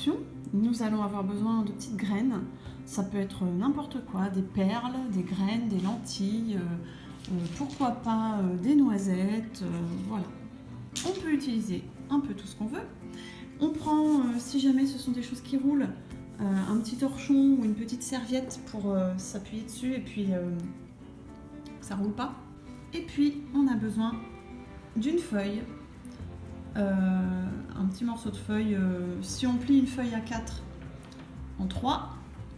soustraction, nous allons avoir besoin de petites graines. Ça peut être n'importe quoi, des perles, des graines, des lentilles, pourquoi pas des noisettes, voilà. On peut utiliser un peu tout ce qu'on veut. On prend, si jamais ce sont des choses qui roulent, un petit torchon ou une petite serviette pour s'appuyer dessus et puis ça roule pas. Et puis on a besoin d'une feuille, un petit morceau de feuille. Si on plie une feuille à 4 en 3,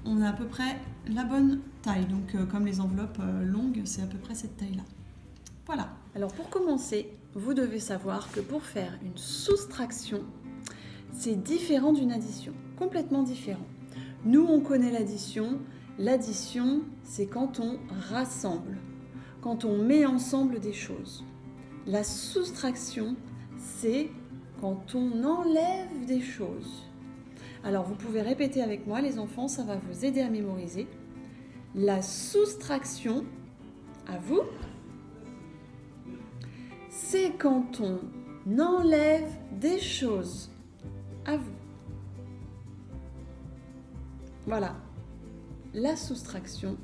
on a à peu près la bonne taille. Donc comme les enveloppes longues, c'est à peu près cette taille-là. Voilà. Alors pour commencer, vous devez savoir que pour faire une soustraction, c'est différent d'une addition, complètement différent. Nous, on connaît l'addition. L'addition, c'est quand on rassemble, quand on met ensemble des choses. La soustraction, c'est quand on enlève des choses. Alors, vous pouvez répéter avec moi, les enfants, ça va vous aider à mémoriser. La soustraction, à vous, c'est quand on enlève des choses. À vous. Voilà. La soustraction,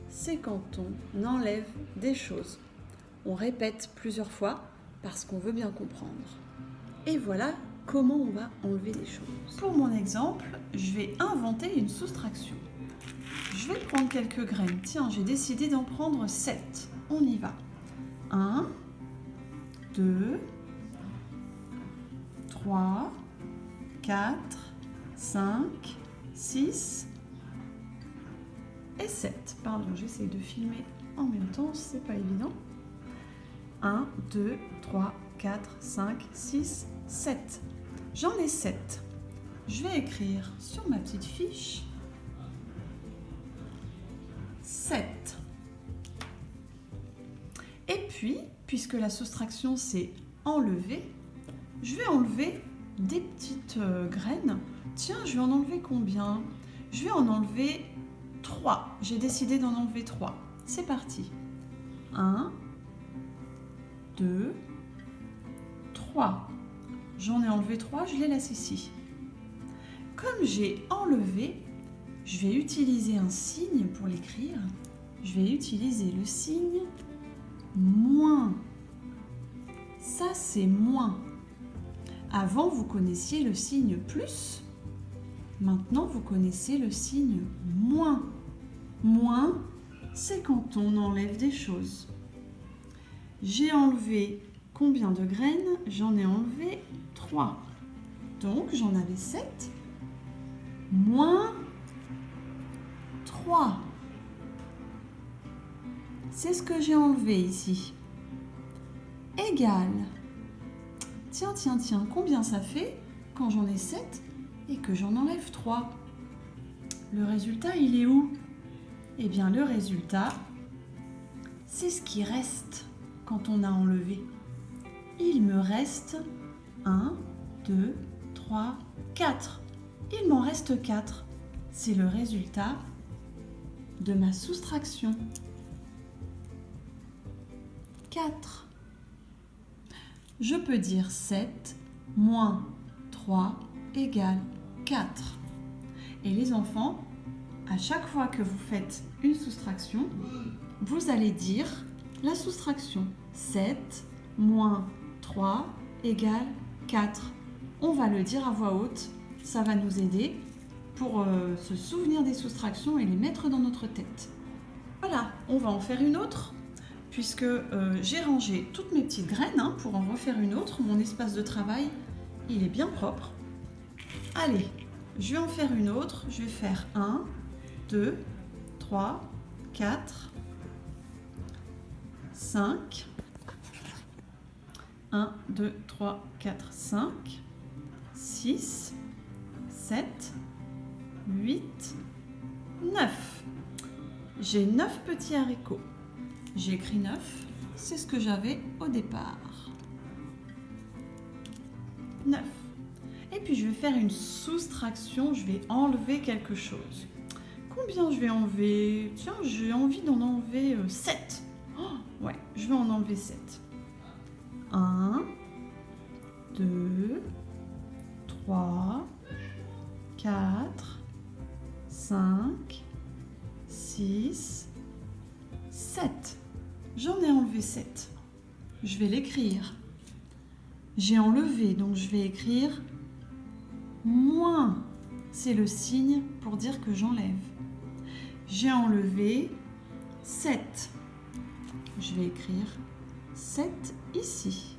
c'est quand on enlève des choses. On répète plusieurs fois parce qu'on veut bien comprendre. Et voilà comment on va enlever des choses. Pour mon exemple, je vais inventer une soustraction. Je vais prendre quelques graines. Tiens, j'ai décidé d'en prendre 7. On y va. 1, 2, 3, 4, 5, 6 et 7. Pardon, j'essaie de filmer en même temps, c'est pas évident. 1, 2, 3, 4, 5, 6, 7. J'en ai 7. Je vais écrire sur ma petite fiche 7. Et puis, puisque la soustraction c'est enlever, je vais enlever des petites graines. Tiens, je vais en enlever combien? Je vais en enlever 3. J'ai décidé d'en enlever 3. C'est parti. 1, 2, 3. J'en ai enlevé 3, je les laisse ici. Comme j'ai enlevé, je vais utiliser un signe pour l'écrire. Je vais utiliser le signe moins. Ça, c'est moins. Avant, vous connaissiez le signe plus. Maintenant, vous connaissez le signe moins. Moins, c'est quand on enlève des choses. J'ai enlevé combien de graines? J'en ai enlevé 3. Donc, j'en avais 7. Moins 3. C'est ce que j'ai enlevé ici. Égal. Tiens, combien ça fait quand j'en ai 7 et que j'en enlève 3? Le résultat, il est où? Eh bien, le résultat, c'est ce qui reste quand on a enlevé. Il me reste 1, 2, 3, 4. Il m'en reste 4. C'est le résultat de ma soustraction. 4. Je peux dire 7 moins 3 égale 4. Et les enfants, à chaque fois que vous faites une soustraction, vous allez dire la soustraction. 7 moins 3 égale 4. On va le dire à voix haute. Ça va nous aider pour se souvenir des soustractions et les mettre dans notre tête. Voilà, on va en faire une autre. Puisque j'ai rangé toutes mes petites graines pour en refaire une autre. Mon espace de travail, il est bien propre. Allez, je vais en faire une autre. Je vais faire 1, 2, 3, 4, 5. 1, 2, 3, 4, 5, 6, 7, 8, 9. J'ai 9 petits haricots. J'ai écrit 9, c'est ce que j'avais au départ. 9. Et puis je vais faire une soustraction, je vais enlever quelque chose. Combien je vais enlever? Tiens, j'ai envie d'en enlever 7. Oh, ouais, je vais en enlever 7. 1, 2, 3, 4, 5, 6, 7. J'en ai enlevé 7. Je vais l'écrire. J'ai enlevé, donc je vais écrire moins. C'est le signe pour dire que j'enlève. J'ai enlevé 7. Je vais écrire 7 ici.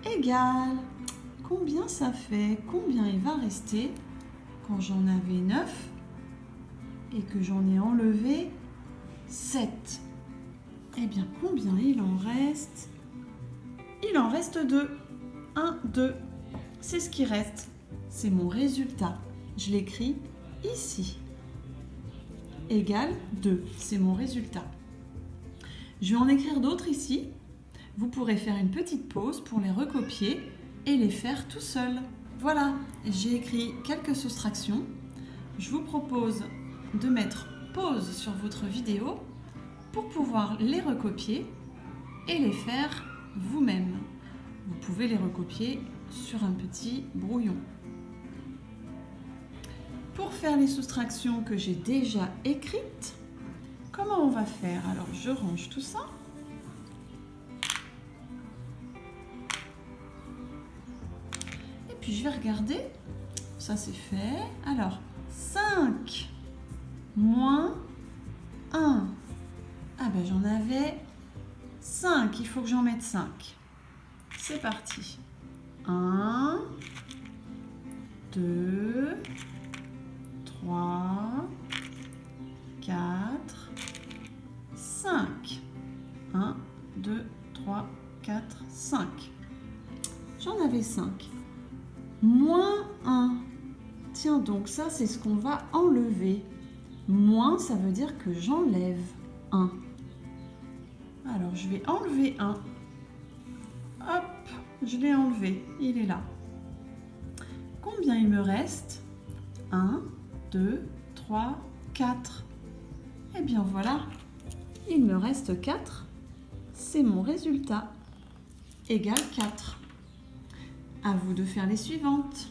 Égal. Combien ça fait? Combien il va rester quand j'en avais 9 et que j'en ai enlevé 7? Eh bien, combien il en reste? Il en reste 2. 1, 2. C'est ce qui reste. C'est mon résultat. Je l'écris ici. Égal 2. C'est mon résultat. Je vais en écrire d'autres ici. Vous pourrez faire une petite pause pour les recopier et les faire tout seul. Voilà, j'ai écrit quelques soustractions. Je vous propose de mettre pause sur votre vidéo pour pouvoir les recopier et les faire vous-même. Vous pouvez les recopier sur un petit brouillon. Pour faire les soustractions que j'ai déjà écrites, comment on va faire? Alors, je range tout ça. Et puis, je vais regarder. Ça, c'est fait. Alors, 5 moins 1. Ah ben, j'en avais 5. Il faut que j'en mette 5. C'est parti. 1, 2, 3, 4, 5. 1, 2, 3, 4, 5. J'en avais 5. Moins 1. Tiens donc, ça c'est ce qu'on va enlever. Moins, ça veut dire que j'enlève 1. Alors je vais enlever 1. Hop, je l'ai enlevé, il est là. Combien il me reste? 1, 2, 3, 4. Eh bien voilà, il me reste 4. C'est mon résultat. Égal 4. À vous de faire les suivantes.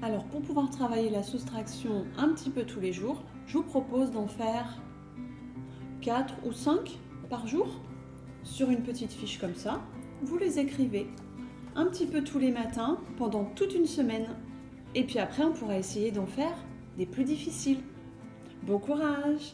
Alors pour pouvoir travailler la soustraction un petit peu tous les jours, je vous propose d'en faire 4 ou 5 par jour sur une petite fiche comme ça. Vous les écrivez un petit peu tous les matins pendant toute une semaine. Et puis après, on pourra essayer d'en faire des plus difficiles. Bon courage!